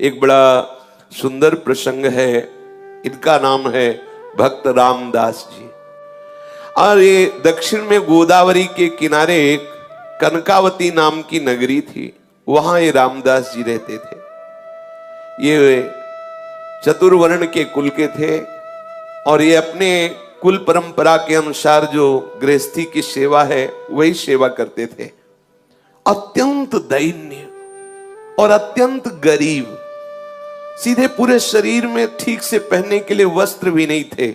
एक बड़ा सुंदर प्रसंग है। इनका नाम है भक्त रामदास जी। और ये दक्षिण में गोदावरी के किनारे एक कनकावती नाम की नगरी थी, वहां ये रामदास जी रहते थे। ये चतुर्वर्ण के कुल के थे और ये अपने कुल परंपरा के अनुसार जो गृहस्थी की सेवा है वही सेवा करते थे। अत्यंत दैन्य और अत्यंत गरीब, सीधे पूरे शरीर में ठीक से पहनने के लिए वस्त्र भी नहीं थे,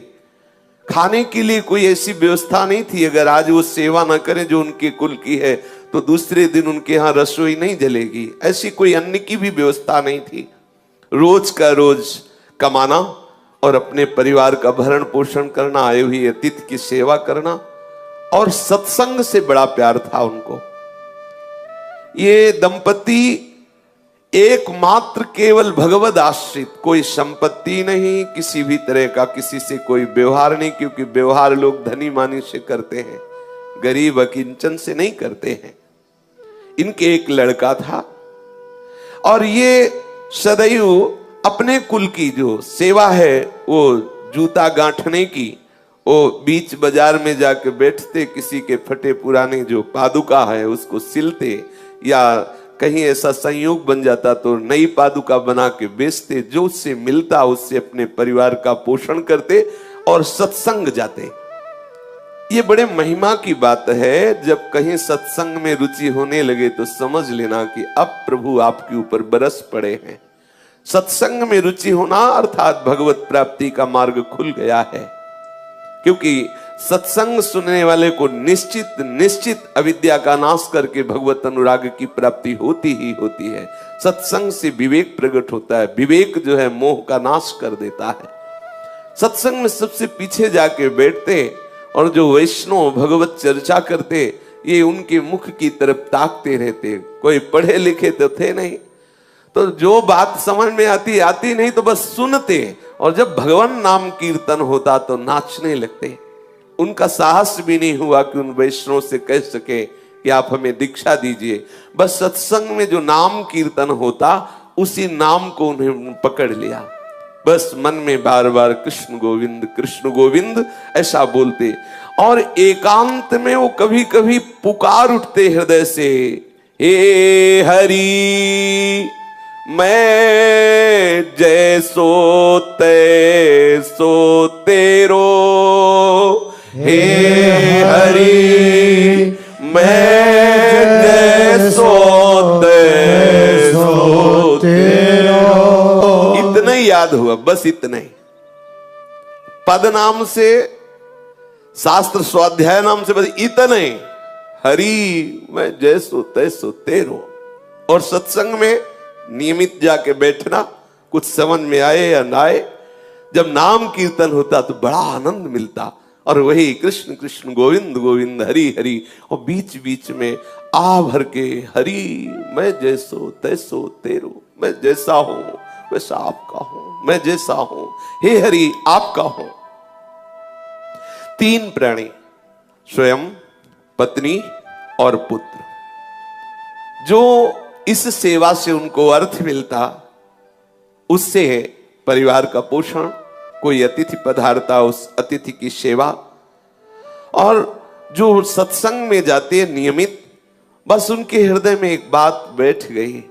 खाने के लिए कोई ऐसी व्यवस्था नहीं थी। अगर आज वो सेवा ना करें जो उनके कुल की है तो दूसरे दिन उनके यहाँ रसोई नहीं जलेगी, ऐसी कोई अन्न की भी व्यवस्था नहीं थी। रोज का रोज कमाना और अपने परिवार का भरण पोषण करना, आए हुए अतिथि की सेवा करना, और सत्संग से बड़ा प्यार था उनको। ये दंपति एकमात्र केवल भगवद आश्रित, कोई संपत्ति नहीं, किसी भी तरह का किसी से कोई व्यवहार नहीं, क्योंकि व्यवहार लोग धनी मानी से करते हैं, गरीब अकिंचन से नहीं करते हैं। इनके एक लड़का था और ये सदैव अपने कुल की जो सेवा है वो जूता गांठने की, वो बीच बाजार में जाके बैठते, किसी के फटे पुराने जो पादुका है उसको सिलते, या कहीं ऐसा संयोग बन जाता तो नई पादुका बना के बेचते, जो उससे मिलता उससे अपने परिवार का पोषण करते और सत्संग जाते। ये बड़े महिमा की बात है। जब कहीं सत्संग में रुचि होने लगे तो समझ लेना कि अब प्रभु आपके ऊपर बरस पड़े हैं। सत्संग में रुचि होना अर्थात भगवत प्राप्ति का मार्ग खुल गया है, क्योंकि सत्संग सुनने वाले को निश्चित निश्चित अविद्या का नाश करके भगवत अनुराग की प्राप्ति होती ही होती है। सत्संग से विवेक प्रकट होता है, विवेक जो है मोह का नाश कर देता है। सत्संग में सबसे पीछे जाके बैठते और जो वैष्णव भगवत चर्चा करते, ये उनके मुख की तरफ ताकते रहते। कोई पढ़े लिखे तो थे नहीं, तो जो बात समझ में आती नहीं तो बस सुनते, और जब भगवान नाम कीर्तन होता तो नाचने लगते। उनका साहस भी नहीं हुआ कि उन वैष्णव से कह सके कि आप हमें दीक्षा दीजिए। बस सत्संग में जो नाम कीर्तन होता उसी नाम को उन्हें पकड़ लिया। बस मन में बार बार कृष्ण गोविंद ऐसा बोलते, और एकांत में वो कभी कभी पुकार उठते हृदय से, हे हरि मैं जैसो तैसो तेरो, हे हरि मैं जैसो तैसो तेरो। इतना ही याद हुआ, बस इतना ही। पद नाम से, शास्त्र स्वाध्याय नाम से, बस इतना ही, हरि मैं जैसो तैसो तेरो। और सत्संग में नियमित जाके बैठना, कुछ समझ में आए या ना आए, जब नाम कीर्तन होता तो बड़ा आनंद मिलता। और वही कृष्ण कृष्ण गोविंद गोविंद हरि हरि, और बीच बीच में आ भर के हरि मैं जैसो तैसो तेरो, मैं जैसा हूं वैसा आपका हूं, मैं जैसा हूं हे हरि आपका हूं। तीन प्राणी, स्वयं, पत्नी और पुत्र, जो इस सेवा से उनको अर्थ मिलता, उससे परिवार का पोषण, कोई अतिथि पधारता उस अतिथि की सेवा, और जो सत्संग में जाते हैं नियमित, बस उनके हृदय में एक बात बैठ गई,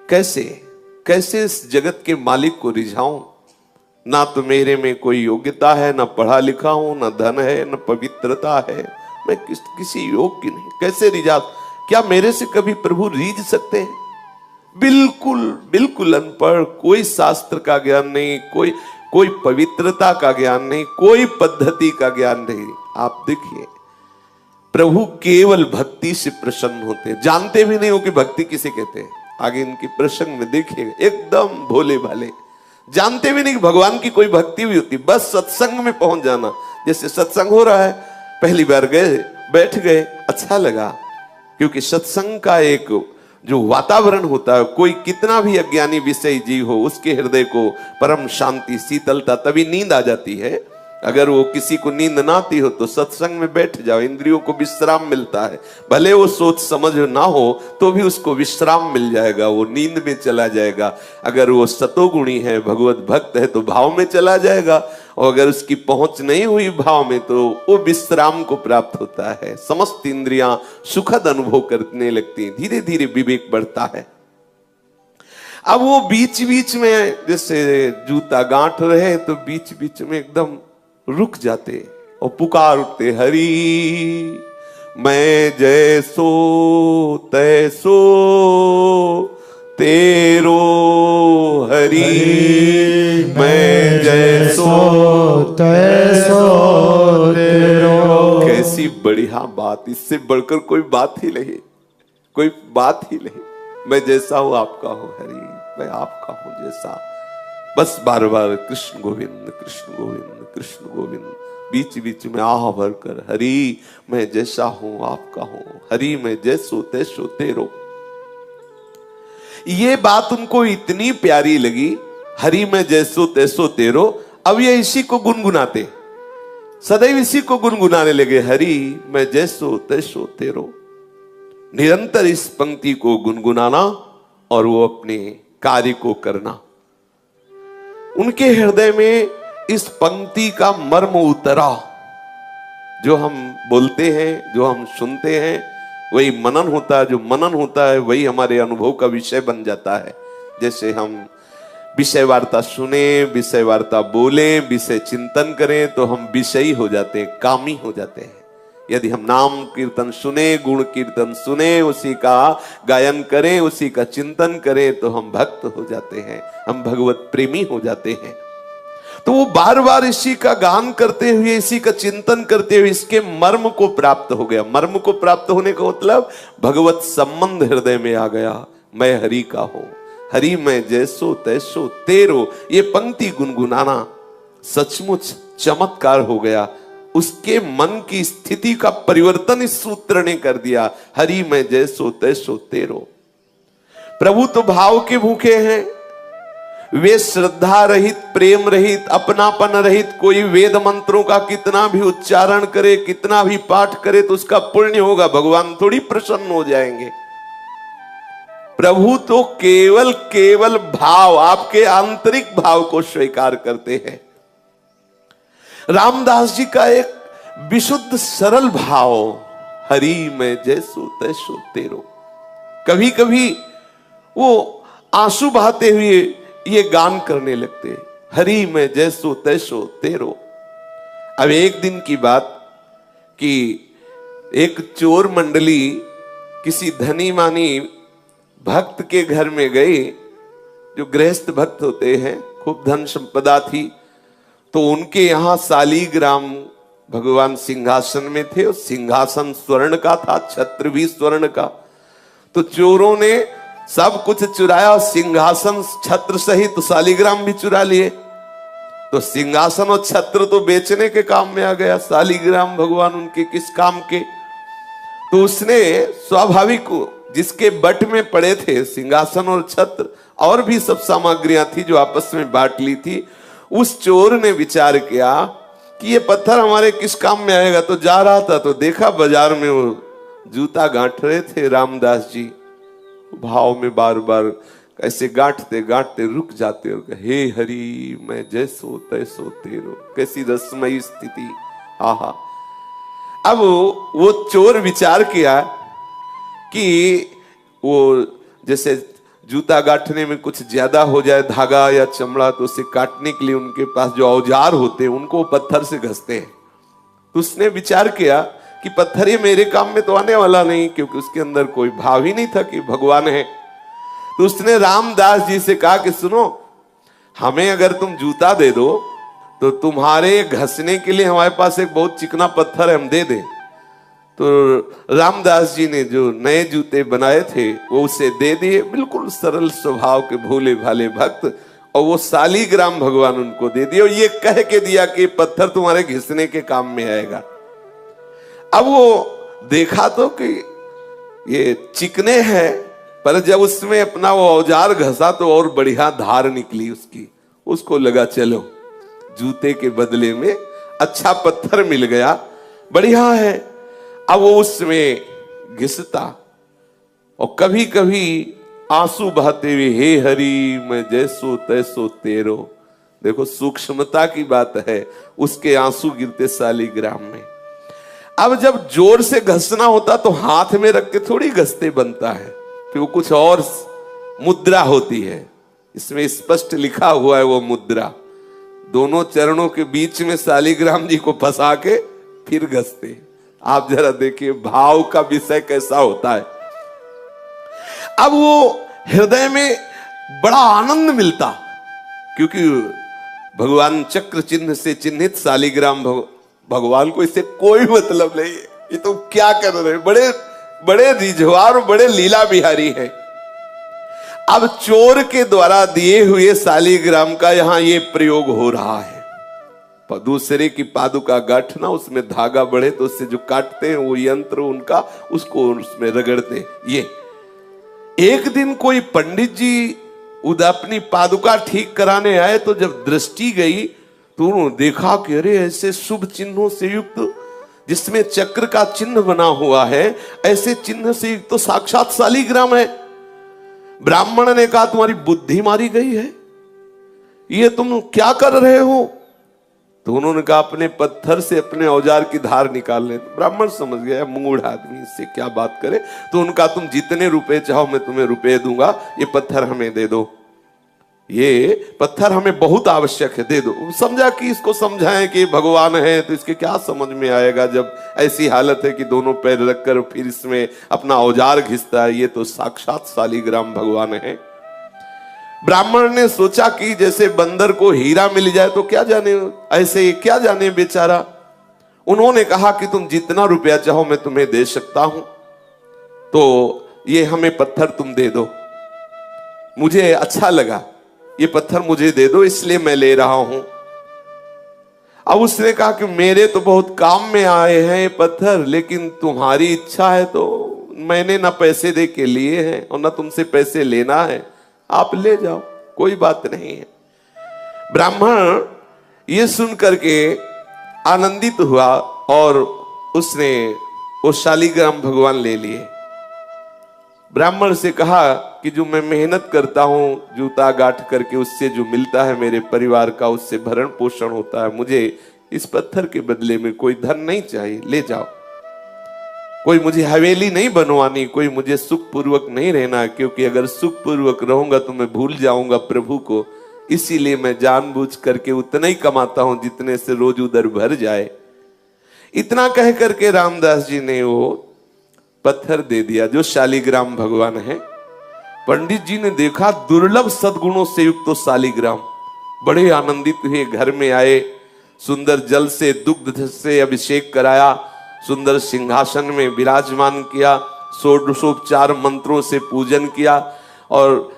कैसे इस जगत के मालिक को रिझाऊं। ना तो मेरे में कोई योग्यता है, ना पढ़ा लिखा हूं, ना धन है, ना पवित्रता है, मैं किसी योग्य नहीं, कैसे रिझा। क्या मेरे से कभी प्रभु रीझ सकते हैं? बिल्कुल अनपढ़, कोई शास्त्र का ज्ञान नहीं, कोई पवित्रता का ज्ञान नहीं, कोई पद्धति का ज्ञान नहीं। आप देखिए, प्रभु केवल भक्ति से प्रसन्न होते हैं, जानते भी नहीं हो कि भक्ति किसे कहते हैं। आगे इनके प्रसंग में देखिएगा, एकदम भोले भाले, जानते भी नहीं कि भगवान की कोई भक्ति भी होती। बस सत्संग में पहुंच जाना, जैसे सत्संग हो रहा है, पहली बार गए, बैठ गए, अच्छा लगा, क्योंकि सत्संग का एक जो वातावरण होता है, कोई कितना भी अज्ञानी विषय जीव हो, उसके हृदय को परम शांति शीतलता, तभी नींद आ जाती है। अगर वो किसी को नींद ना आती हो तो सत्संग में बैठ जाओ, इंद्रियों को विश्राम मिलता है। भले वो सोच समझ ना हो तो भी उसको विश्राम मिल जाएगा, वो नींद में चला जाएगा। अगर वो सतोगुणी है, भगवत भक्त है, तो भाव में चला जाएगा, और अगर उसकी पहुंच नहीं हुई भाव में तो वो विश्राम को प्राप्त होता है। समस्त इंद्रियां सुखद अनुभव करने लगती हैं, धीरे धीरे विवेक बढ़ता है। अब वो बीच बीच में जैसे जूता गांठ रहे तो बीच बीच में एकदम रुक जाते और पुकार उठते, हरि मैं जैसो तैसो तेरो, हरि मैं जैसो तैसो तेरो। कैसी बढ़िया बात, इससे बढ़कर कोई बात ही नहीं, कोई बात ही नहीं। मैं जैसा हूं आपका हूं हरि, मैं आपका हूं जैसा। बस बार बार कृष्ण गोविंद कृष्ण गोविंद कृष्ण गोविंद, बीच बीच में आह भर कर हरि मैं जैसा हूं आपका हूं, हरि मैं जैसो तैसो तेरो। ये बात उनको इतनी प्यारी लगी, हरि मैं जैसो तैसो तेरो। अब ये इसी को गुनगुनाते, सदैव इसी को गुनगुनाने लगे, हरि मैं जैसो तैसो तेरो। निरंतर इस पंक्ति को गुनगुनाना और वो अपने कार्य को करना। उनके हृदय में इस पंक्ति का मर्म उतरा। जो हम बोलते हैं, जो हम सुनते हैं, वही मनन होता है। जो मनन होता है वही हमारे अनुभव का विषय बन जाता है। जैसे हम विषय वार्ता सुने, विषय वार्ता बोले, विषय चिंतन करें तो हम विषयी हो जाते हैं, कामी हो जाते हैं। यदि हम नाम कीर्तन सुने, गुण कीर्तन सुने, उसी का गायन करें, उसी का चिंतन करें तो हम भक्त हो जाते हैं, हम भगवत प्रेमी हो जाते हैं। तो वो बार बार इसी का गान करते हुए, इसी का चिंतन करते हुए इसके मर्म को प्राप्त हो गया। मर्म को प्राप्त होने का मतलब भगवत संबंध हृदय में आ गया। मैं हरि का हूं, हरि मैं जैसो तैसो तेरो। ये पंक्ति गुनगुनाना सचमुच चमत्कार हो गया। उसके मन की स्थिति का परिवर्तन इस सूत्र ने कर दिया। हरि मैं जैसो तैसो तेरो। प्रभु तो भाव के भूखे हैं, वे श्रद्धा रहित, प्रेम रहित, अपनापन रहित, कोई वेद मंत्रों का कितना भी उच्चारण करे, कितना भी पाठ करे तो उसका पुण्य होगा, भगवान थोड़ी प्रसन्न हो जाएंगे। प्रभु तो केवल केवल भाव, आपके आंतरिक भाव को स्वीकार करते हैं। रामदास जी का एक विशुद्ध सरल भाव, हरि मैं जैसो तैसो तेरो। कभी कभी वो आंसू बहाते हुए ये गान करने लगते, हरि मैं जैसो तैसो तेरो। अब एक दिन की बात कि एक चोर मंडली किसी धनी मानी भक्त के घर में गई, जो गृहस्थ भक्त होते हैं, खूब धन संपदा थी। तो उनके यहां शालीग्राम भगवान सिंहासन में थे, और सिंहासन स्वर्ण का था, छत्र भी स्वर्ण का। तो चोरों ने सब कुछ चुराया, सिंहासन छत्र सहित शालीग्राम भी चुरा लिए। तो सिंहासन और छत्र तो बेचने के काम में आ गया, शालीग्राम भगवान उनके किस काम के। तो उसने स्वाभाविक, जिसके बट में पड़े थे सिंहासन और छत्र, और भी सब सामग्रियां थी जो आपस में बांट ली थी। उस चोर ने विचार किया कि ये पत्थर हमारे किस काम में आएगा। तो जा रहा था तो देखा बाजार में वो जूता गांठ रहे थे रामदास जी। भाव में बार बार ऐसे गांठते गांठते रुक जाते और कहे, हे हरि मैं जैसो तैसो तेरो। कैसी रसमयी स्थिति, आहा। अब वो चोर विचार किया कि वो जैसे जूता गांठने में कुछ ज्यादा हो जाए धागा या चमड़ा, तो उसे काटने के लिए उनके पास जो औजार होते हैं उनको पत्थर से घसते हैं। तो उसने विचार किया कि पत्थर ये मेरे काम में तो आने वाला नहीं, क्योंकि उसके अंदर कोई भाव ही नहीं था कि भगवान है। तो उसने रामदास जी से कहा कि सुनो, हमें अगर तुम जूता दे दो तो तुम्हारे घसने के लिए हमारे पास एक बहुत चिकना पत्थर है, हम दे दें। तो रामदास जी ने जो नए जूते बनाए थे वो उसे दे दिए, बिल्कुल सरल स्वभाव के भोले भाले भक्त। और वो शालीग्राम भगवान उनको दे दिए, और ये कह के दिया कि पत्थर तुम्हारे घिसने के काम में आएगा। अब वो देखा तो कि ये चिकने हैं, पर जब उसमें अपना वो औजार घसा तो और बढ़िया धार निकली उसकी। उसको लगा चलो जूते के बदले में अच्छा पत्थर मिल गया, बढ़िया है। अब वो उसमें घिसता और कभी कभी आंसू बहाते हुए, हे हरि मैं जैसो तैसो तेरो। देखो सूक्ष्मता की बात है, उसके आंसू गिरते शालिग्राम में। अब जब जोर से घसना होता तो हाथ में रख के थोड़ी घसते बनता है, फिर वो कुछ और मुद्रा होती है, इसमें स्पष्ट लिखा हुआ है वो मुद्रा। दोनों चरणों के बीच में शालिग्राम जी को फंसा के फिर घसते। आप जरा देखिए भाव का विषय कैसा होता है। अब वो हृदय में बड़ा आनंद मिलता, क्योंकि भगवान चक्र चिन्ह से चिन्हित शालिग्राम भगवान को इससे कोई मतलब नहीं है, ये तो क्या कर रहे हैं, बड़े बड़े रिझवार, बड़े लीला बिहारी हैं। अब चोर के द्वारा दिए हुए शालिग्राम का यहां ये प्रयोग हो रहा है। दूसरे की पादुका गांठना, उसमें धागा बढ़े तो उससे जो काटते हैं वो यंत्र उनका, उसको उसमें रगड़ते। ये एक दिन कोई पंडित जी अपनी पादुका ठीक कराने आए, तो जब दृष्टि गई तो उन्होंने देखा कि अरे ऐसे शुभ चिन्हों से युक्त, जिसमें चक्र का चिन्ह बना हुआ है, ऐसे चिन्ह से युक्त तो साक्षात शालिग्राम है। ब्राह्मण ने कहा तुम्हारी बुद्धि मारी गई है, ये तुम क्या कर रहे हो? तो उन्होंने कहा अपने पत्थर से अपने औजार की धार निकाल ले। ब्राह्मण समझ गया मूढ़ आदमी, इससे क्या बात करे। तो उनका तुम जितने रुपए चाहो मैं तुम्हें रुपए दूंगा, ये पत्थर हमें दे दो, ये पत्थर हमें बहुत आवश्यक है, दे दो। समझा कि इसको समझाएं कि भगवान है तो इसके क्या समझ में आएगा, जब ऐसी हालत है कि दोनों पैर रखकर फिर इसमें अपना औजार घिसता है, ये तो साक्षात शालिग्राम भगवान है। ब्राह्मण ने सोचा कि जैसे बंदर को हीरा मिल जाए तो क्या जाने, ऐसे क्या जाने बेचारा। उन्होंने कहा कि तुम जितना रुपया चाहो मैं तुम्हें दे सकता हूं, तो ये हमें पत्थर तुम दे दो, मुझे अच्छा लगा, ये पत्थर मुझे दे दो इसलिए मैं ले रहा हूं। अब उसने कहा कि मेरे तो बहुत काम में आए हैं ये पत्थर, लेकिन तुम्हारी इच्छा है तो मैंने ना पैसे दे के लिए हैं और ना तुमसे पैसे लेना है, आप ले जाओ, कोई बात नहीं है। ब्राह्मण ये सुन करके आनंदित हुआ और उसने वो शालिग्राम भगवान ले लिए। ब्राह्मण से कहा कि जो मैं मेहनत करता हूं जूता गांठ करके, उससे जो मिलता है मेरे परिवार का, उससे भरण पोषण होता है, मुझे इस पत्थर के बदले में कोई धन नहीं चाहिए, ले जाओ। कोई मुझे हवेली नहीं बनवानी, कोई मुझे सुख पूर्वक नहीं रहना, क्योंकि अगर सुख पूर्वक रहूंगा तो मैं भूल जाऊंगा प्रभु को, इसीलिए मैं जानबूझ करके उतना ही कमाता हूं जितने से रोज उधर भर जाए। इतना कह करके रामदास जी ने वो पत्थर दे दिया जो शालिग्राम भगवान है। पंडित जी ने देखा दुर्लभ सद्गुणों से युक्त तो शालिग्राम, बड़े आनंदित हुए, घर में आए, सुंदर जल से दुग्ध से अभिषेक कराया, सुंदर सिंहासन में विराजमान किया, षोडशोपचार मंत्रों से पूजन किया और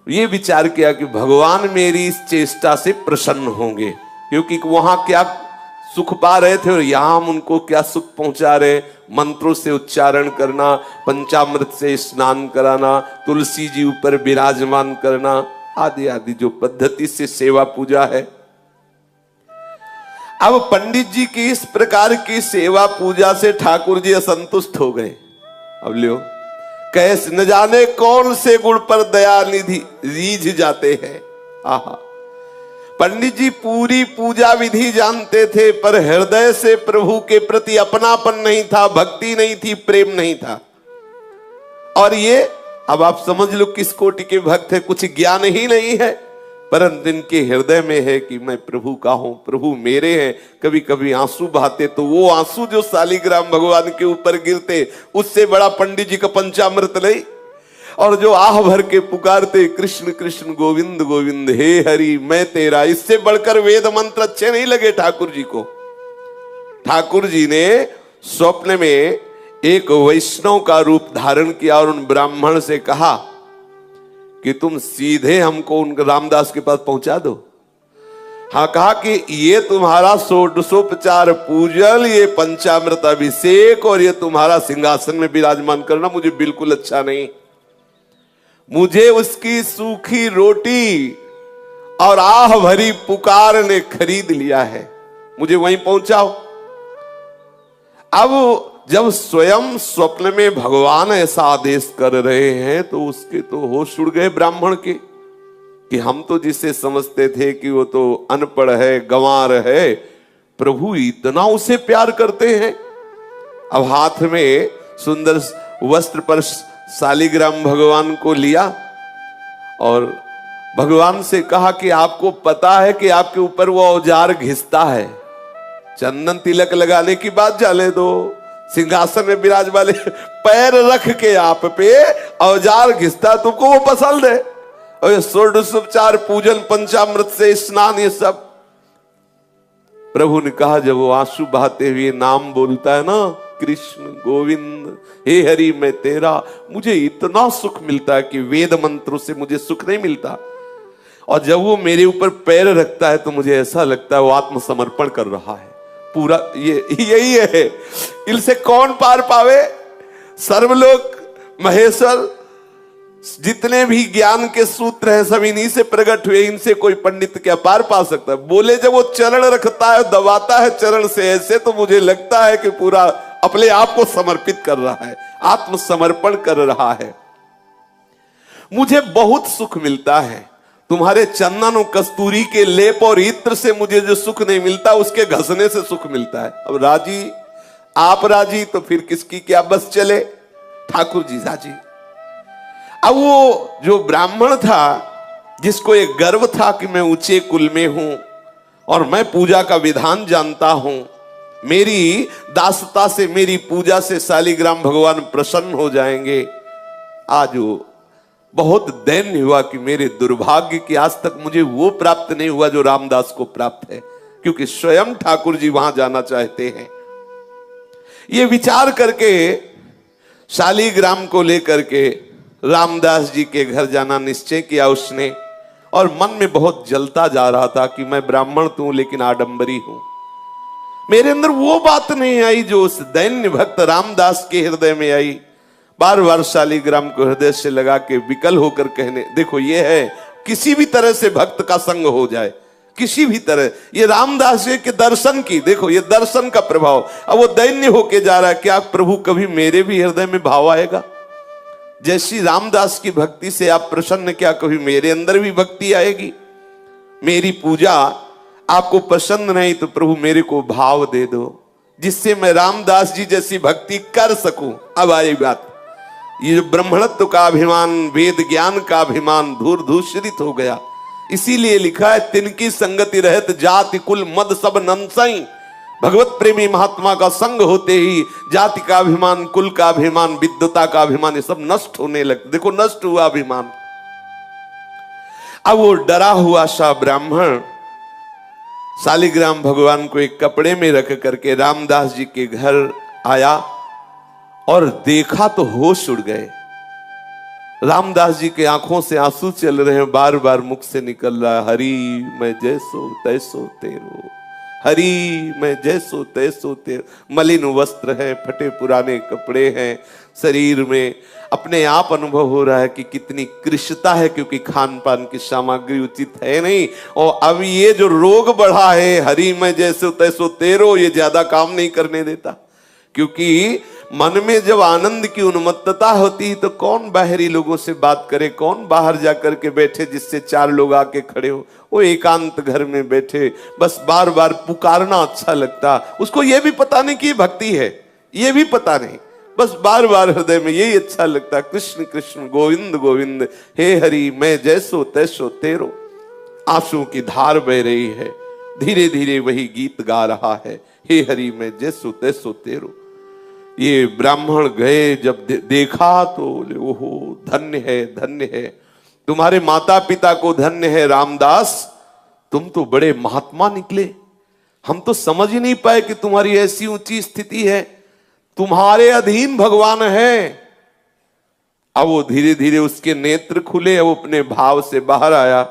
ये विचार किया कि भगवान मेरी इस चेष्टा से प्रसन्न होंगे, क्योंकि वहां क्या सुख पा रहे थे और यहां हम उनको क्या सुख पहुंचा रहे। मंत्रों से उच्चारण करना, पंचामृत से स्नान कराना, तुलसी जी ऊपर विराजमान करना, आदि आदि जो पद्धति से सेवा पूजा है। अब पंडित जी की इस प्रकार की सेवा पूजा से ठाकुर जी असंतुष्ट हो गए। अब लियो कैसे न जाने कौन से गुण पर दया निधि रीझ जाते हैं। आहा, पंडित जी पूरी पूजा विधि जानते थे, पर हृदय से प्रभु के प्रति अपनापन नहीं था, भक्ति नहीं थी, प्रेम नहीं था। और ये अब आप समझ लो किस कोटि के भक्त है, कुछ ज्ञान ही नहीं है, परंतु इनके हृदय में है कि मैं प्रभु का हूं, प्रभु मेरे हैं। कभी कभी आंसू बहाते तो वो आंसू जो शालिग्राम भगवान के ऊपर गिरते, उससे बड़ा पंडित जी का पंचामृत नहीं। और जो आह भर के पुकारते कृष्ण कृष्ण गोविंद गोविंद हे हरि मैं तेरा, इससे बढ़कर वेद मंत्र अच्छे नहीं लगे ठाकुर जी को। ठाकुर जी ने स्वप्न में एक वैष्णव का रूप धारण किया और उन ब्राह्मण से कहा कि तुम सीधे हमको उन रामदास के पास पहुंचा दो। हाँ, कहा कि ये तुम्हारा षोडशोपचार पूजन, ये पंचामृत अभिषेक और ये तुम्हारा सिंहासन में विराजमान करना मुझे बिल्कुल अच्छा नहीं। मुझे उसकी सूखी रोटी और आह भरी पुकार ने खरीद लिया है। मुझे वहीं पहुंचाओ। अब जब स्वयं स्वप्न में भगवान ऐसा आदेश कर रहे हैं तो उसके तो होश उड़ गए ब्राह्मण के, कि हम तो जिसे समझते थे कि वो तो अनपढ़ है, गंवार है, प्रभु इतना उसे प्यार करते हैं। अब हाथ में सुंदर वस्त्र पर शालिग्राम भगवान को लिया और भगवान से कहा कि आपको पता है कि आपके ऊपर वो औजार घिसता है, चंदन तिलक लगाने की बात जाने दो, सिंहासन में विराज वाले पैर रख के आप पे औजार घिसता, तुमको वो पसंद है? और षोडशोपचार पूजन, पंचामृत से स्नान, ये सब। प्रभु ने कहा जब वो आंसू बहाते हुए नाम बोलता है ना, कृष्ण गोविंद हे हरि मैं तेरा, मुझे इतना सुख मिलता है कि वेद मंत्रों से मुझे सुख नहीं मिलता। और जब वो मेरे ऊपर पैर रखता है तो मुझे ऐसा लगता है वो आत्मसमर्पण कर रहा है पूरा। यही है, इनसे कौन पार पावे? सर्वलोक महेश्वर, जितने भी ज्ञान के सूत्र हैं सब इन्हीं से प्रकट हुए, इनसे कोई पंडित क्या पार पा सकता है? बोले जब वो चरण रखता है, दबाता है चरण से ऐसे, तो मुझे लगता है कि पूरा अपने आप को समर्पित कर रहा है, आत्मसमर्पण कर रहा है। मुझे बहुत सुख मिलता है, तुम्हारे चंदन और कस्तूरी के लेप और इत्र से मुझे जो सुख नहीं मिलता उसके घसने से सुख मिलता है। अब राजी, आप राजी तो फिर किसकी क्या बस चले? ठाकुर जी राजी। अब वो जो ब्राह्मण था जिसको एक गर्व था कि मैं ऊंचे कुल में हूं और मैं पूजा का विधान जानता हूं, मेरी दासता से, मेरी पूजा से शालिग्राम भगवान प्रसन्न हो जाएंगे, आज वो बहुत दैन्य हुआ कि मेरे दुर्भाग्य की आज तक मुझे वो प्राप्त नहीं हुआ जो रामदास को प्राप्त है, क्योंकि स्वयं ठाकुर जी वहां जाना चाहते हैं। ये विचार करके शालिग्राम को लेकर के रामदास जी के घर जाना निश्चय किया उसने, और मन में बहुत जलता जा रहा था कि मैं ब्राह्मण तो हूं लेकिन आडंबरी हूं। मेरे अंदर वो बात नहीं आई जो उस दैन्य भक्त रामदास के हृदय में आई। बार बार शालिग्राम को हृदय से लगा के विकल होकर कहने, देखो ये है किसी भी तरह से भक्त का संग हो जाए, किसी भी तरह, ये रामदास जी के दर्शन की, देखो ये दर्शन का प्रभाव। अब वो दैन्य होके जा रहा है, क्या प्रभु कभी मेरे भी हृदय में भाव आएगा? जैसी रामदास की भक्ति से आप प्रसन्न, क्या कभी मेरे अंदर भी भक्ति आएगी? मेरी पूजा आपको पसंद नहीं तो प्रभु मेरे को भाव दे दो, जिससे मैं रामदास जी जैसी भक्ति कर सकूं। अब आई बात, ये जो ब्रह्मणत्व का अभिमान, वेद ज्ञान का अभिमान धूर धूषरित हो गया। इसीलिए लिखा है, तिनकी संगति रहत जाति कुल मद सब नंसई। भगवत प्रेमी महात्मा का संग होते ही जाति का अभिमान, कुल का अभिमान, विद्वता का अभिमान, ये सब नष्ट होने लगे। देखो नष्ट हुआ अभिमान। अब वो डरा हुआ सा ब्राह्मण शालिग्राम भगवान को एक कपड़े में रख करके रामदास जी के घर आया और देखा तो होश उड़ गए। रामदास जी के आंखों से आंसू चल रहे हैं, बार बार मुख से निकल रहा है, हरि मैं जैसो तैसो तेरो, हरि मैं जैसो तैसो तेरो। मलिन वस्त्र है, फटे पुराने कपड़े हैं, शरीर में अपने आप अनुभव हो रहा है कि कितनी कृशता है, क्योंकि खान पान की सामग्री उचित है नहीं। और अब ये जो रोग बढ़ा है, हरि मैं जैसो तैसो तेरो, ये ज्यादा काम नहीं करने देता। क्योंकि मन में जब आनंद की उन्मत्तता होती है तो कौन बाहरी लोगों से बात करे, कौन बाहर जाकर के बैठे जिससे चार लोग आके खड़े हो। वो एकांत घर में बैठे बस बार बार पुकारना अच्छा लगता, उसको ये भी पता नहीं कि भक्ति है, ये भी पता नहीं, बस बार बार हृदय में यही अच्छा लगता, कृष्ण कृष्ण गोविंद गोविंद हे हरि मैं जैसो तैसो तेरो। आंसुओं की धार बह रही है, धीरे धीरे वही गीत गा रहा है, हे हरि मैं जैसो तैसो तेरो। ये ब्राह्मण गए, जब देखा तो ओहो धन्य है, धन्य है, तुम्हारे माता पिता को धन्य है रामदास, तुम तो बड़े महात्मा निकले। हम तो समझ ही नहीं पाए कि तुम्हारी ऐसी ऊंची स्थिति है, तुम्हारे अधीन भगवान है। अब वो धीरे धीरे उसके नेत्र खुले, अब अपने भाव से बाहर आया।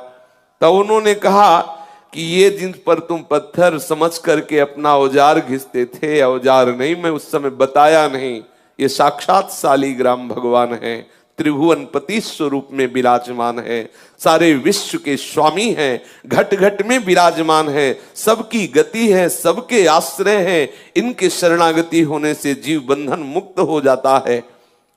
तब उन्होंने कहा कि ये जिन पर तुम पत्थर समझ करके अपना औजार घिसते थे, औजार नहीं, मैं उस समय बताया नहीं, ये साक्षात शालिग्राम भगवान हैं, त्रिभुवनपति स्वरूप में विराजमान है, सारे विश्व के स्वामी हैं, घट घट में विराजमान है, सबकी गति है, सबके आश्रय है। इनके शरणागति होने से जीव बंधन मुक्त हो जाता है।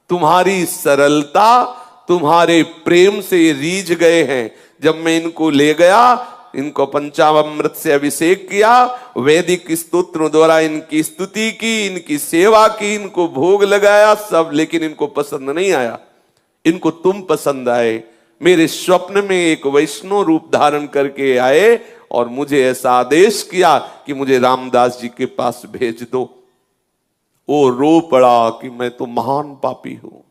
तुम्हारी सरलता, तुम्हारे प्रेम से ये रीझ गए हैं। जब मैं इनको ले गया, इनको पंचामृत से अभिषेक किया, वैदिक स्तोत्रों द्वारा इनकी स्तुति की, इनकी सेवा की, इनको भोग लगाया सब, लेकिन इनको पसंद नहीं आया। इनको तुम पसंद आए। मेरे स्वप्न में एक वैष्णव रूप धारण करके आए और मुझे ऐसा आदेश किया कि मुझे रामदास जी के पास भेज दो। वो रो पड़ा कि मैं तो महान पापी हूं।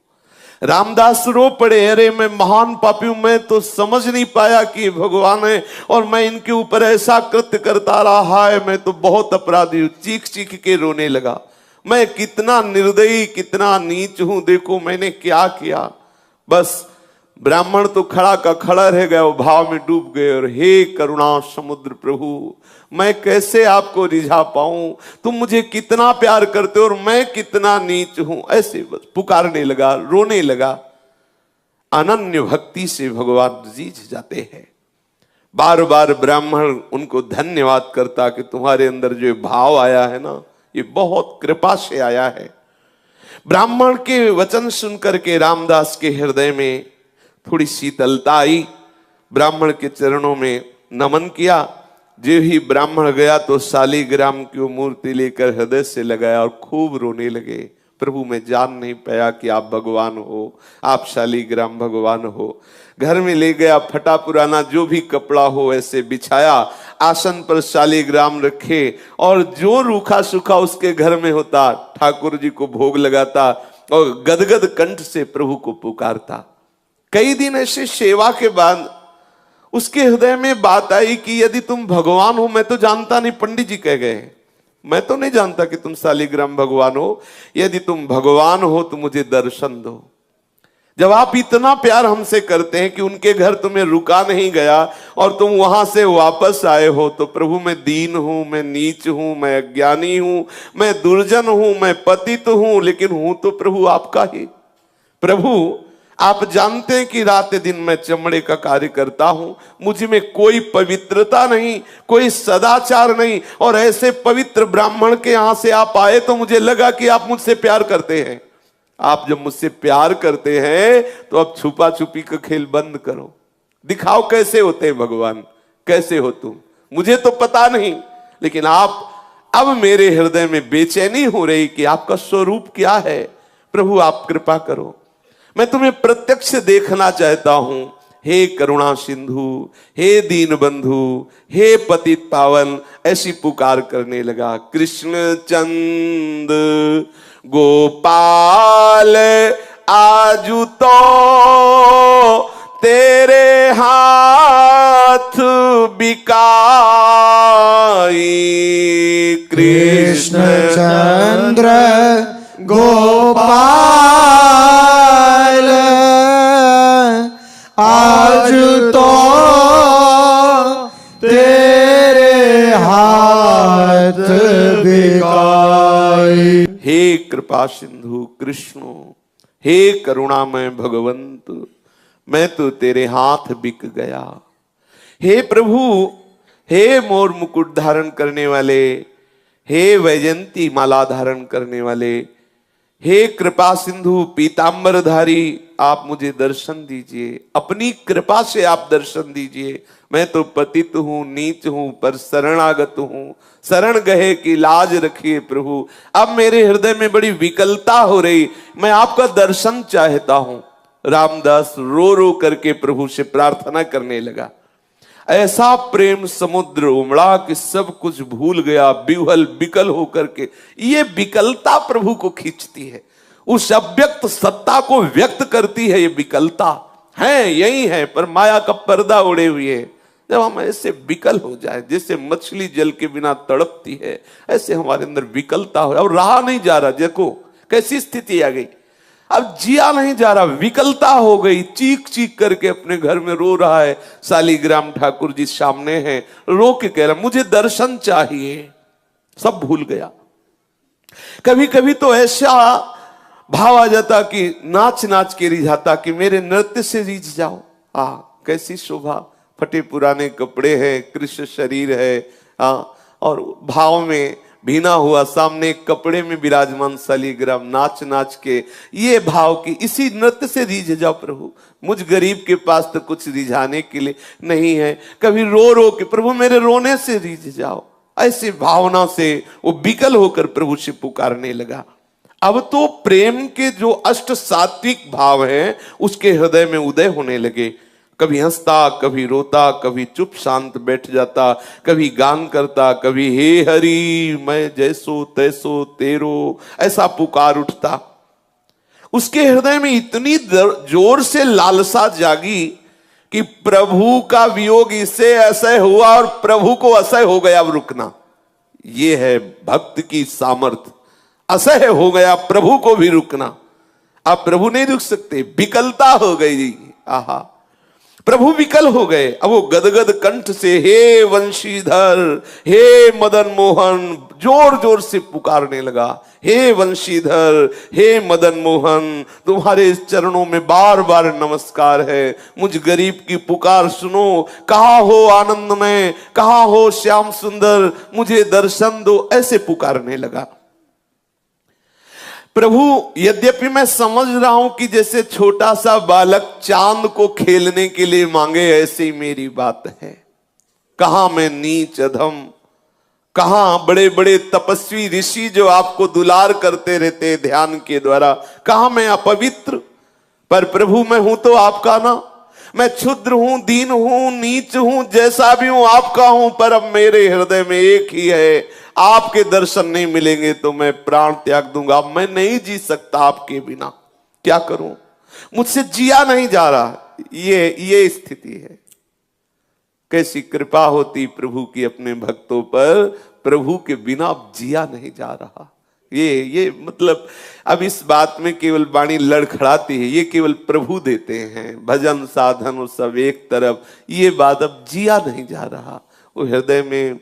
रामदास रो पड़े, अरे मैं महान पापी हूं, मैं तो समझ नहीं पाया कि भगवान है और मैं इनके ऊपर ऐसा कृत्य करता रहा है, मैं तो बहुत अपराधी हूं। चीख चीख के रोने लगा, मैं कितना निर्दयी, कितना नीच हूं, देखो मैंने क्या किया। बस ब्राह्मण तो खड़ा का खड़ा रह गया, वो भाव में डूब गए और हे करुणा समुद्र प्रभु, मैं कैसे आपको रिझा पाऊं, तुम मुझे कितना प्यार करते हो और मैं कितना नीच हूं। ऐसे बस पुकारने लगा, रोने लगा। अनन्य भक्ति से भगवान रीझ जाते हैं। बार बार ब्राह्मण उनको धन्यवाद करता कि तुम्हारे अंदर जो भाव आया है ना, ये बहुत कृपा से आया है। ब्राह्मण के वचन सुनकर के रामदास के हृदय में थोड़ी शीतलता आई। ब्राह्मण के चरणों में नमन किया। जो ही ब्राह्मण गया तो शालिग्राम की वो मूर्ति लेकर हृदय से लगाया और खूब रोने लगे। प्रभु मैं जान नहीं पाया कि आप भगवान हो, आप शालिग्राम भगवान हो। घर में ले गया, फटा पुराना जो भी कपड़ा हो ऐसे बिछाया, आसन पर शालिग्राम रखे और जो रूखा सूखा उसके घर में होता ठाकुर जी को भोग लगाता और गदगद कंठ से प्रभु को पुकारता। कई दिन ऐसे सेवा के बाद उसके हृदय में बात आई कि यदि तुम भगवान हो, मैं तो जानता नहीं, पंडित जी कह गए, मैं तो नहीं जानता कि तुम शालिग्राम भगवान हो, यदि तुम भगवान हो तो मुझे दर्शन दो। जब आप इतना प्यार हमसे करते हैं कि उनके घर तुम्हें रुका नहीं गया और तुम वहां से वापस आए हो, तो प्रभु मैं दीन हूं, मैं नीच हूं, मैं अज्ञानी हूं, मैं दुर्जन हूं, मैं पतित हूं, लेकिन हूं तो प्रभु आपका ही। प्रभु आप जानते हैं कि रात दिन मैं चमड़े का कार्य करता हूं, मुझ में कोई पवित्रता नहीं, कोई सदाचार नहीं, और ऐसे पवित्र ब्राह्मण के यहां से आप आए तो मुझे लगा कि आप मुझसे प्यार करते हैं। आप जब मुझसे प्यार करते हैं तो अब छुपा छुपी का खेल बंद करो, दिखाओ कैसे होते हैं भगवान, कैसे हो तुम, मुझे तो पता नहीं, लेकिन आप अब मेरे हृदय में बेचैनी हो रही कि आपका स्वरूप क्या है। प्रभु आप कृपा करो, मैं तुम्हें प्रत्यक्ष देखना चाहता हूं। हे करुणा सिंधु, हे दीन बंधु, हे पतित पावन, ऐसी पुकार करने लगा। कृष्ण चंद गोपाल आजू तो तेरे हाथ बिकाई। कृष्ण चंद्र गोपाल आज तो तेरे हाथ बिकाई। हे कृपा सिंधु कृष्ण, हे करुणामय भगवंत, मैं तो तेरे हाथ बिक गया। हे प्रभु, हे मोर मुकुट धारण करने वाले, हे वैजंती माला धारण करने वाले, हे कृपा सिंधु पीतांबरधारी, आप मुझे दर्शन दीजिए, अपनी कृपा से आप दर्शन दीजिए। मैं तो पतित हूं, नीच हूं, पर शरणागत हूं, शरण गए की लाज रखिए प्रभु। अब मेरे हृदय में बड़ी विकलता हो रही, मैं आपका दर्शन चाहता हूं। रामदास रो रो करके प्रभु से प्रार्थना करने लगा। ऐसा प्रेम समुद्र उमड़ा कि सब कुछ भूल गया, विह्वल विकल होकर के। ये विकलता प्रभु को खींचती है, उस अव्यक्त सत्ता को व्यक्त करती है। ये विकलता है, यही है, पर माया का पर्दा उड़े हुए है। जब हम ऐसे विकल हो जाए, जैसे मछली जल के बिना तड़पती है, ऐसे हमारे अंदर विकलता हो, और रहा नहीं जा रहा। देखो कैसी स्थिति आ गई, अब जिया नहीं जा रहा, विकलता हो गई। चीख चीख करके अपने घर में रो रहा है। शालिग्राम ठाकुर जी सामने हैं, रो के कह रहा मुझे दर्शन चाहिए। सब भूल गया। कभी कभी तो ऐसा भाव आ जाता कि नाच नाच के रिझाता कि मेरे नृत्य से रीझ जाओ। कैसी शोभा, फटे पुराने कपड़े हैं, कृष्ण शरीर है, और भाव में भीना हुआ सामने कपड़े में विराजमान शालिग्राम, नाच नाच के ये भाव की इसी नृत्य से रीझ जाओ प्रभु। मुझ गरीब के पास तो कुछ रिझाने के लिए नहीं है। कभी रो रो के प्रभु मेरे रोने से रीझ जाओ। ऐसी भावना से वो विकल होकर प्रभु से पुकारने लगा। अब तो प्रेम के जो अष्ट सात्विक भाव हैं उसके हृदय में उदय होने लगे। कभी हंसता, कभी रोता, कभी चुप शांत बैठ जाता, कभी गान करता, कभी हे हरि मैं जैसो तैसो तेरो, ऐसा पुकार उठता। उसके हृदय में इतनी जोर से लालसा जागी कि प्रभु का वियोग इससे असह्य हुआ और प्रभु को असह्य हो गया अब रुकना। ये है भक्त की सामर्थ। असह्य हो गया प्रभु को भी रुकना। अब प्रभु नहीं रुक सकते, विकलता हो गई। आहा, प्रभु विकल हो गए। अब वो गदगद कंठ से हे वंशीधर, हे मदन मोहन, जोर जोर से पुकारने लगा। हे वंशीधर, हे मदन मोहन, तुम्हारे चरणों में बार बार नमस्कार है। मुझ गरीब की पुकार सुनो। कहाँ हो आनंदमय, कहाँ हो श्याम सुंदर, मुझे दर्शन दो, ऐसे पुकारने लगा। प्रभु यद्यपि मैं समझ रहा हूं कि जैसे छोटा सा बालक चांद को खेलने के लिए मांगे, ऐसे ही मेरी बात है। कहां मैं नीच अधम, कहां बड़े बड़े तपस्वी ऋषि जो आपको दुलार करते रहते ध्यान के द्वारा, कहां मैं अपवित्र। पर प्रभु मैं हूं तो आपका ना। मैं क्षुद्र हूं, दीन हूं, नीच हूं, जैसा भी हूं आपका हूं। पर अब मेरे हृदय में एक ही है, आपके दर्शन नहीं मिलेंगे तो मैं प्राण त्याग दूंगा। मैं नहीं जी सकता आपके बिना। क्या करूं, मुझसे जिया नहीं जा रहा। ये स्थिति है। कैसी कृपा होती प्रभु की अपने भक्तों पर। प्रभु के बिना अब जिया नहीं जा रहा। ये मतलब अब इस बात में केवल वाणी लड़खड़ाती है। ये केवल प्रभु देते हैं। भजन साधन और सब एक तरफ, ये बात अब जिया नहीं जा रहा। वो हृदय में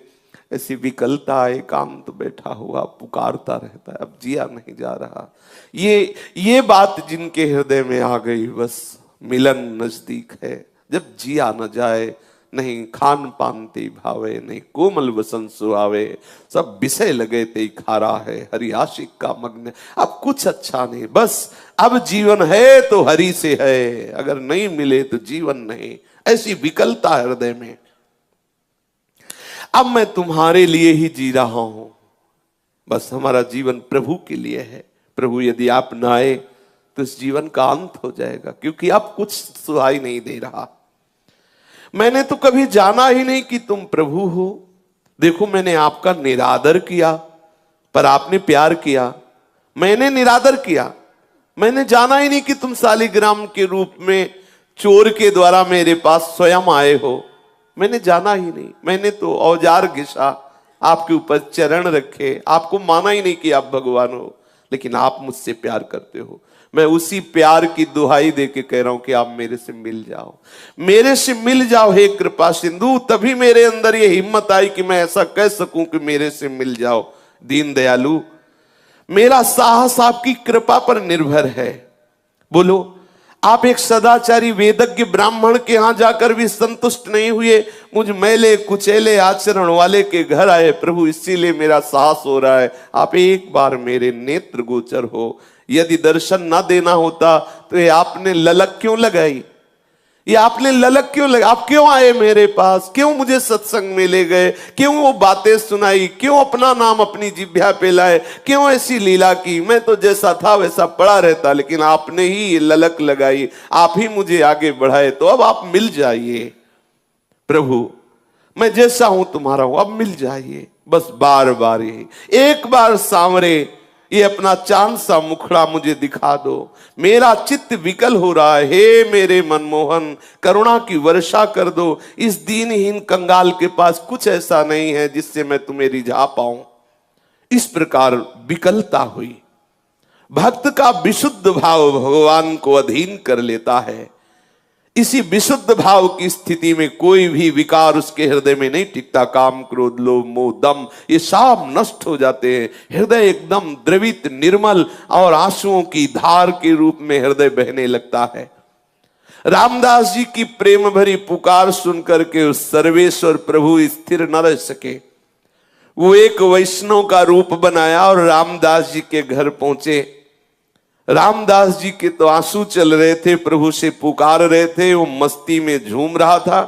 ऐसी विकलता, एकांत बैठा हुआ पुकारता रहता है, अब जिया नहीं जा रहा। ये बात जिनके हृदय में आ गई, बस मिलन नजदीक है। जब जिया न जाए, नहीं खान पान ते भावे, नहीं कोमल वसन सुहावे, सब विषय लगे ते खारा है, हरि आशिक का मग्न। अब कुछ अच्छा नहीं, बस अब जीवन है तो हरि से है, अगर नहीं मिले तो जीवन नहीं। ऐसी विकलता हृदय में। अब मैं तुम्हारे लिए ही जी रहा हूं, बस हमारा जीवन प्रभु के लिए है। प्रभु यदि आप न आए तो इस जीवन का अंत हो जाएगा, क्योंकि आप कुछ सुहाई नहीं दे रहा। मैंने तो कभी जाना ही नहीं कि तुम प्रभु हो। देखो मैंने आपका निरादर किया, पर आपने प्यार किया। मैंने निरादर किया, मैंने जाना ही नहीं कि तुम शालिग्राम के रूप में चोर के द्वारा मेरे पास स्वयं आए हो। मैंने जाना ही नहीं। मैंने तो औजार घिसा, आपके ऊपर चरण रखे, आपको माना ही नहीं कि आप भगवान हो, लेकिन आप मुझसे प्यार करते हो। मैं उसी प्यार की दुहाई दे के कह रहा हूं कि आप मेरे से मिल जाओ, मेरे से मिल जाओ हे कृपा सिंधु। तभी मेरे अंदर ये हिम्मत आई कि मैं ऐसा कह सकूं कि मेरे से मिल जाओ। दीन दयालु, मेरा साहस आपकी कृपा पर निर्भर है। बोलो, आप एक सदाचारी वेदज्ञ ब्राह्मण के यहां जाकर भी संतुष्ट नहीं हुए, मुझ मैले कुचेले आचरण वाले के घर आए प्रभु, इसीलिए मेरा साहस हो रहा है। आप एक बार मेरे नेत्र गोचर हो। यदि दर्शन ना देना होता तो ये आपने ललक क्यों लगाई? ये आपने ललक क्यों लगाई? आप क्यों आए मेरे पास? क्यों मुझे सत्संग में ले गए? क्यों वो बातें सुनाई? क्यों अपना नाम अपनी जिह्वा पे लाए? क्यों ऐसी लीला की? मैं तो जैसा था वैसा पड़ा रहता, लेकिन आपने ही ये ललक लगाई, आप ही मुझे आगे बढ़ाए। तो अब आप मिल जाइए प्रभु, मैं जैसा हूं तुम्हारा हूं, अब मिल जाइए। बस बार बार यही, एक बार सांवरे ये अपना चांद सा मुखड़ा मुझे दिखा दो। मेरा चित्त विकल हो रहा है, हे मेरे मनमोहन, करुणा की वर्षा कर दो। इस दीनहीन कंगाल के पास कुछ ऐसा नहीं है जिससे मैं तुम्हें रिझा पाऊं। इस प्रकार विकलता हुई। भक्त का विशुद्ध भाव भगवान को अधीन कर लेता है। इसी विशुद्ध भाव की स्थिति में कोई भी विकार उसके हृदय में नहीं टिकता। काम, क्रोध, लोभ, मोह, दम, ये सब नष्ट हो जाते हैं। हृदय एकदम द्रवित, निर्मल और आंसुओं की धार के रूप में हृदय बहने लगता है। रामदास जी की प्रेम भरी पुकार सुनकर के उस सर्वेश्वर प्रभु स्थिर न रह सके। वो एक वैष्णव का रूप बनाया और रामदास जी के घर पहुंचे। रामदास जी के तो आंसू चल रहे थे, प्रभु से पुकार रहे थे, वो मस्ती में झूम रहा था।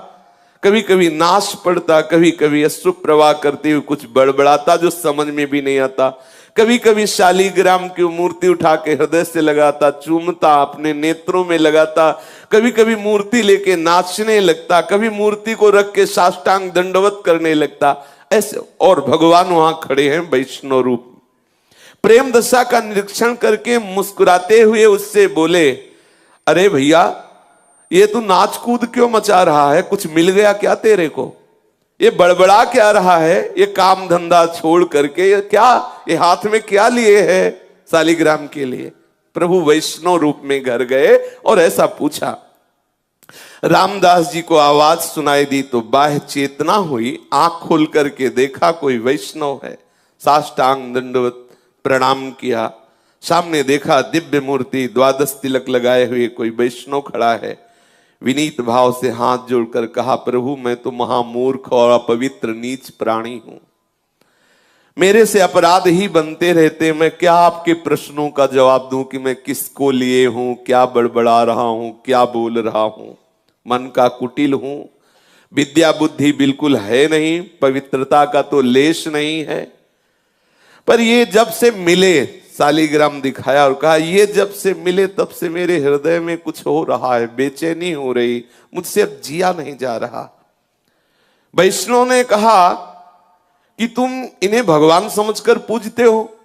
कभी कभी नाच पड़ता, कभी कभी अश्रु प्रवाह करते हुए कुछ बड़बड़ाता जो समझ में भी नहीं आता। कभी कभी शालीग्राम की मूर्ति उठा के हृदय से लगाता, चूमता, अपने नेत्रों में लगाता। कभी कभी मूर्ति लेके नाचने लगता, कभी मूर्ति को रख के साष्टांग दंडवत करने लगता। ऐसे और भगवान वहां खड़े हैं वैष्णव रूप। प्रेम दशा का निरीक्षण करके मुस्कुराते हुए उससे बोले, अरे भैया, ये तू नाच कूद क्यों मचा रहा है? कुछ मिल गया क्या तेरे को? ये बड़बड़ा क्या रहा है? ये काम धंधा छोड़ करके ये हाथ में क्या लिए है शालीग्राम के लिए? प्रभु वैष्णव रूप में घर गए और ऐसा पूछा। रामदास जी को आवाज सुनाई दी तो बाह्य चेतना हुई, आंख खोल करके देखा कोई वैष्णव है। साष्टांग दंडवत प्रणाम किया। सामने देखा दिव्य मूर्ति, द्वादश तिलक लगाए हुए कोई वैष्णव खड़ा है। विनीत भाव से हाथ जोड़कर कहा, प्रभु मैं तो महामूर्ख और अपवित्र नीच प्राणी हूं, मेरे से अपराध ही बनते रहते। मैं क्या आपके प्रश्नों का जवाब दूं कि मैं किसको लिए हूं, क्या बड़बड़ा रहा हूं, क्या बोल रहा हूं? मन का कुटिल हूं, विद्या बुद्धि बिल्कुल है नहीं, पवित्रता का तो लेश नहीं है। पर ये जब से मिले, शालीग्राम दिखाया और कहा, ये जब से मिले तब से मेरे हृदय में कुछ हो रहा है, बेचैनी हो रही, मुझसे अब जिया नहीं जा रहा। वैष्णव ने कहा कि तुम इन्हें भगवान समझकर पूजते हो?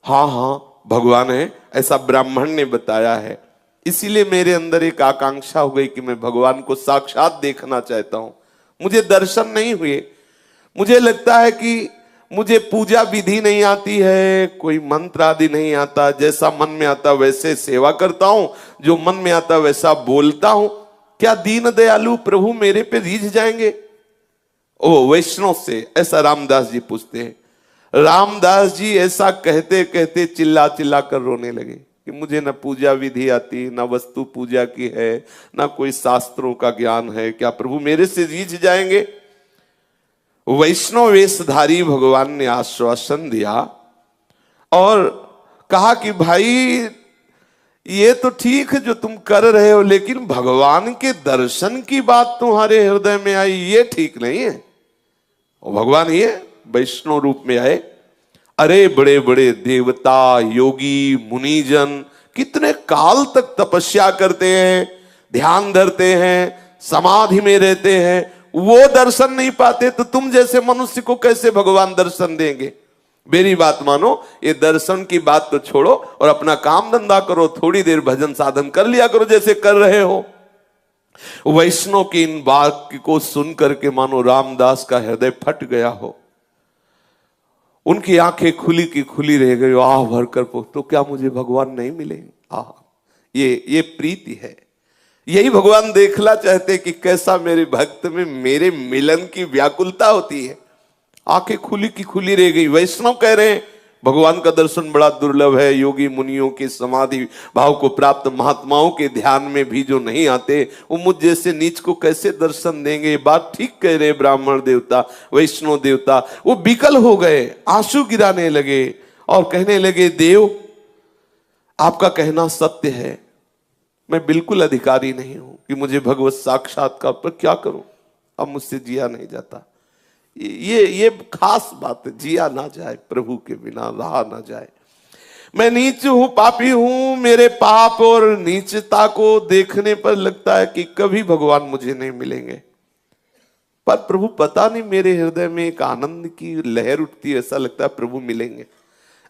हाँ हाँ भगवान है, ऐसा ब्राह्मण ने बताया है। इसीलिए मेरे अंदर एक आकांक्षा हो गई कि मैं भगवान को साक्षात देखना चाहता हूं। मुझे दर्शन नहीं हुए। मुझे लगता है कि मुझे पूजा विधि नहीं आती है, कोई मंत्र आदि नहीं आता। जैसा मन में आता वैसे सेवा करता हूं, जो मन में आता वैसा बोलता हूं। क्या दीन दयालु प्रभु मेरे पे रीझ जाएंगे? ओ वैष्णव से ऐसा रामदास जी पूछते हैं। रामदास जी ऐसा कहते कहते चिल्ला चिल्ला कर रोने लगे कि मुझे न पूजा विधि आती, न वस्तु पूजा की है, न कोई शास्त्रों का ज्ञान है। क्या प्रभु मेरे से रीझ जाएंगे? वैष्णव वेशधारी भगवान ने आश्वासन दिया और कहा कि भाई ये तो ठीक है जो तुम कर रहे हो, लेकिन भगवान के दर्शन की बात तुम्हारे हृदय में आई, ये ठीक नहीं है। और भगवान ये वैष्णव रूप में आए। अरे बड़े बड़े देवता, योगी, मुनिजन कितने काल तक तपस्या करते हैं, ध्यान धरते हैं, समाधि में रहते हैं, वो दर्शन नहीं पाते, तो तुम जैसे मनुष्य को कैसे भगवान दर्शन देंगे? मेरी बात मानो, ये दर्शन की बात तो छोड़ो और अपना काम धंधा करो, थोड़ी देर भजन साधन कर लिया करो जैसे कर रहे हो। वैष्णव की इन वाक्य को सुन करके मानो रामदास का हृदय फट गया हो। उनकी आंखें खुली की खुली रह गई। आह भरकर तो क्या मुझे भगवान नहीं मिलेंगे? आह, ये प्रीति है। यही भगवान देखना चाहते कि कैसा मेरे भक्त में मेरे मिलन की व्याकुलता होती है। आंखें खुली की खुली रह गई। वैष्णव कह रहे हैं भगवान का दर्शन बड़ा दुर्लभ है। योगी मुनियों के समाधि भाव को प्राप्त महात्माओं के ध्यान में भी जो नहीं आते, वो मुझ जैसे नीच को कैसे दर्शन देंगे? ये बात ठीक कह रहे ब्राह्मण देवता, वैष्णव देवता। वो विकल हो गए, आंसू गिराने लगे और कहने लगे, देव आपका कहना सत्य है, मैं बिल्कुल अधिकारी नहीं हूं कि मुझे भगवत साक्षात्कार, पर क्या करूं, अब मुझसे जिया नहीं जाता। ये खास बात है, जिया ना जाए, प्रभु के बिना रहा ना जाए। मैं नीच हूं, पापी हूं। मेरे पाप और नीचता को देखने पर लगता है कि कभी भगवान मुझे नहीं मिलेंगे। पर प्रभु पता नहीं, मेरे हृदय में एक आनंद की लहर उठती है। ऐसा लगता है प्रभु मिलेंगे,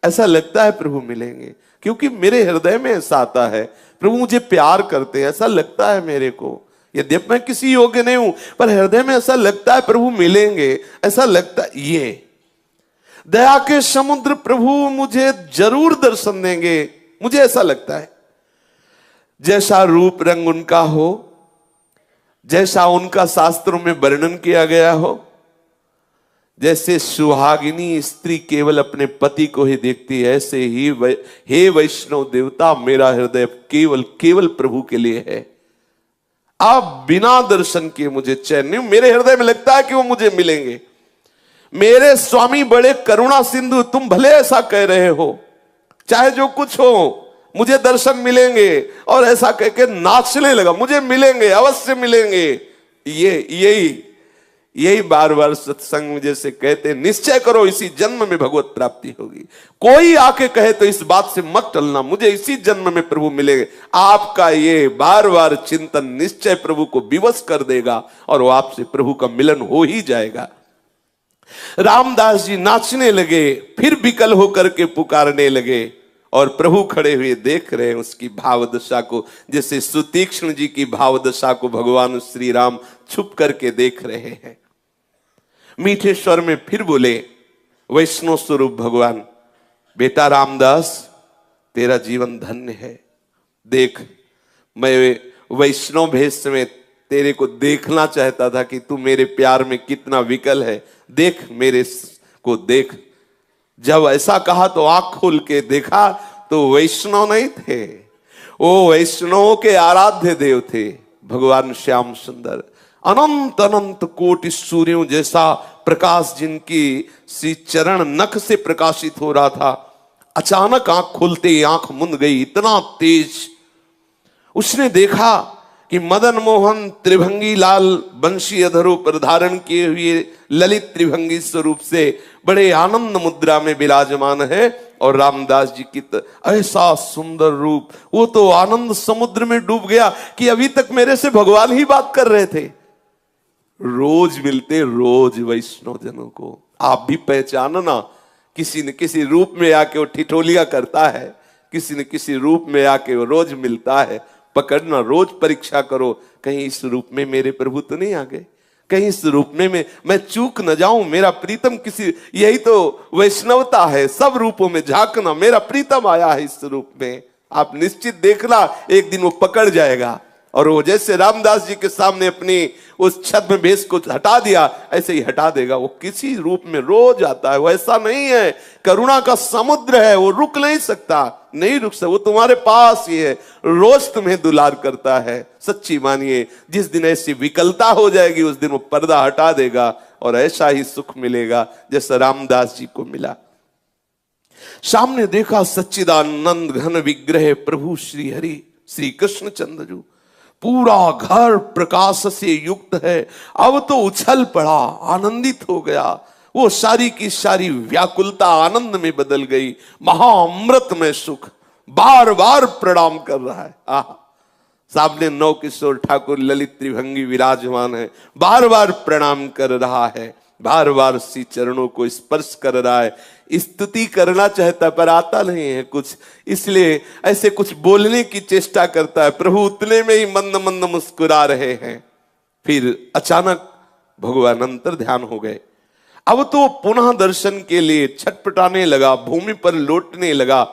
ऐसा लगता है प्रभु मिलेंगे, क्योंकि मेरे हृदय में ऐसा आता है प्रभु मुझे प्यार करते हैं। ऐसा लगता है मेरे को, यद्यपि मैं किसी योग्य नहीं हूं, पर हृदय में ऐसा लगता है प्रभु मिलेंगे। ऐसा लगता है ये दया के समुद्र प्रभु मुझे जरूर दर्शन देंगे, मुझे ऐसा लगता है। जैसा रूप रंग उनका हो, जैसा उनका शास्त्रों में वर्णन किया गया हो, जैसे सुहागिनी स्त्री केवल अपने पति को ही देखती है, ऐसे ही हे वैष्णव देवता, मेरा हृदय केवल केवल प्रभु के लिए है। आप बिना दर्शन किए मुझे चैन नहीं, मेरे हृदय में लगता है कि वो मुझे मिलेंगे। मेरे स्वामी बड़े करुणा सिंधु, तुम भले ऐसा कह रहे हो, चाहे जो कुछ हो मुझे दर्शन मिलेंगे, और ऐसा कह के नाचने लगा, मुझे मिलेंगे, अवश्य मिलेंगे। यही बार बार सत्संग में जैसे कहते, निश्चय करो इसी जन्म में भगवत प्राप्ति होगी। कोई आके कहे तो इस बात से मत टलना, मुझे इसी जन्म में प्रभु मिलेंगे। आपका ये बार बार चिंतन निश्चय प्रभु को विवश कर देगा, और वो आपसे प्रभु का मिलन हो ही जाएगा। रामदास जी नाचने लगे, फिर विकल होकर के पुकारने लगे, और प्रभु खड़े हुए देख रहे हैं उसकी भावदशा को, जैसे सुतीक्ष्ण जी की भावदशा को भगवान श्री राम छुप करके देख रहे हैं। मीठे स्वर में फिर बोले, वैष्णव स्वरूप भगवान, बेटा रामदास, तेरा जीवन धन्य है। देख, मैं वैष्णव भेष में तेरे को देखना चाहता था कि तू मेरे प्यार में कितना विकल है। देख, मेरे को देख। जब ऐसा कहा तो आंख खोल के देखा तो वैष्णव नहीं थे, वो वैष्णव के आराध्य देव थे भगवान श्याम सुंदर। अनंत अनंत कोटि सूर्यों जैसा प्रकाश जिनकी श्री चरण नख से प्रकाशित हो रहा था, अचानक आंख खुलते ही आंख मुंद गई, इतना तेज। उसने देखा कि मदन मोहन त्रिभंगी लाल बंशी अधरों पर धारण किए हुए ललित त्रिभंगी स्वरूप से बड़े आनंद मुद्रा में विराजमान है, और रामदास जी की ऐसा सुंदर रूप, वो तो आनंद समुद्र में डूब गया कि अभी तक मेरे से भगवान ही बात कर रहे थे। रोज मिलते रोज वैष्णव जनों को, आप भी पहचानना, किसी न किसी रूप में आके वो ठिठोलिया करता है, किसी न किसी रूप में आके वो रोज मिलता है। पकड़ना, रोज परीक्षा करो, कहीं इस रूप में मेरे प्रभु तो नहीं आ गए, कहीं इस रूप में मैं चूक न जाऊं, मेरा प्रीतम किसी, यही तो वैष्णवता है, सब रूपों में झांकना, मेरा प्रीतम आया है इस रूप में। आप निश्चित देखना, एक दिन वो पकड़ जाएगा। और वो जैसे रामदास जी के सामने अपनी उस छद्म भेष को हटा दिया, ऐसे ही हटा देगा। वो किसी रूप में रोज आता है, वो ऐसा नहीं है, करुणा का समुद्र है, वो रुक नहीं सकता, नहीं रुक सकता, वो तुम्हारे पास ही है, रोज तुम्हें दुलार करता है। सच्ची मानिए, जिस दिन ऐसी विकलता हो जाएगी उस दिन वो पर्दा हटा देगा, और ऐसा ही सुख मिलेगा जैसा रामदास जी को मिला। सामने देखा सच्चिदानंद घन विग्रह प्रभु श्री हरि श्री कृष्ण चंद्र, पूरा घर प्रकाश से युक्त है। अब तो उछल पड़ा, आनंदित हो गया, वो सारी की सारी व्याकुलता आनंद में बदल गई। महाअमृत में सुख, बार बार प्रणाम कर रहा है। सामने नौ किशोर ठाकुर ललित त्रिभंगी विराजमान है, बार बार प्रणाम कर रहा है, बार बार श्री चरणों को स्पर्श कर रहा है। स्तुति करना चाहता पर आता नहीं है कुछ, इसलिए ऐसे कुछ बोलने की चेष्टा करता है। प्रभु उतने में ही मंद मंद मुस्कुरा रहे हैं। फिर अचानक भगवान अंतर ध्यान हो गए। अब तो पुनः दर्शन के लिए छटपटाने लगा, भूमि पर लौटने लगा,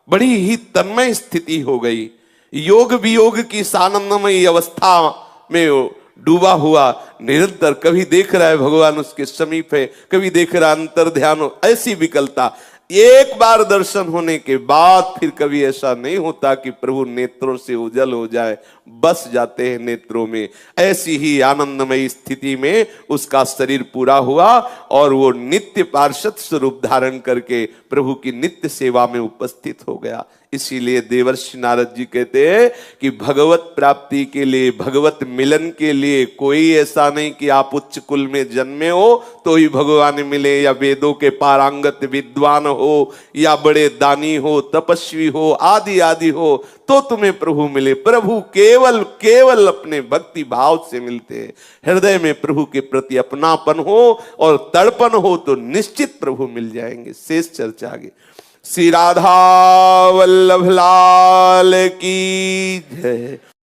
बड़ी ही तन्मय स्थिति हो गई। योग वियोग की सानंदमयी अवस्था में डूबा हुआ निरंतर, कभी देख रहा है भगवान उसके समीप है, कभी देख रहा अंतर ध्यान हो, ऐसी विकलता। एक बार दर्शन होने के बाद फिर कभी ऐसा नहीं होता कि प्रभु नेत्रों से उजल हो जाए, बस जाते हैं नेत्रों में। ऐसी ही आनंदमयी स्थिति में उसका शरीर पूरा हुआ, और वो नित्य पार्षद स्वरूप धारण करके प्रभु की नित्य सेवा में उपस्थित हो गया। इसीलिए देवर्षि नारद जी कहते हैं कि भगवत प्राप्ति के लिए, भगवत मिलन के लिए कोई ऐसा नहीं कि आप उच्च कुल में जन्मे हो तो ही भगवान मिले, या वेदों के पारंगत विद्वान हो, या बड़े दानी हो, तपस्वी हो, आदि आदि हो तो तुम्हें प्रभु मिले। प्रभु केवल केवल अपने भक्ति भाव से मिलते हैं। हृदय में प्रभु के प्रति अपनापन हो और तड़पन हो तो निश्चित प्रभु मिल जाएंगे। शेष चर्चा आगे। श्री राधा वल्लभ लाल की जय।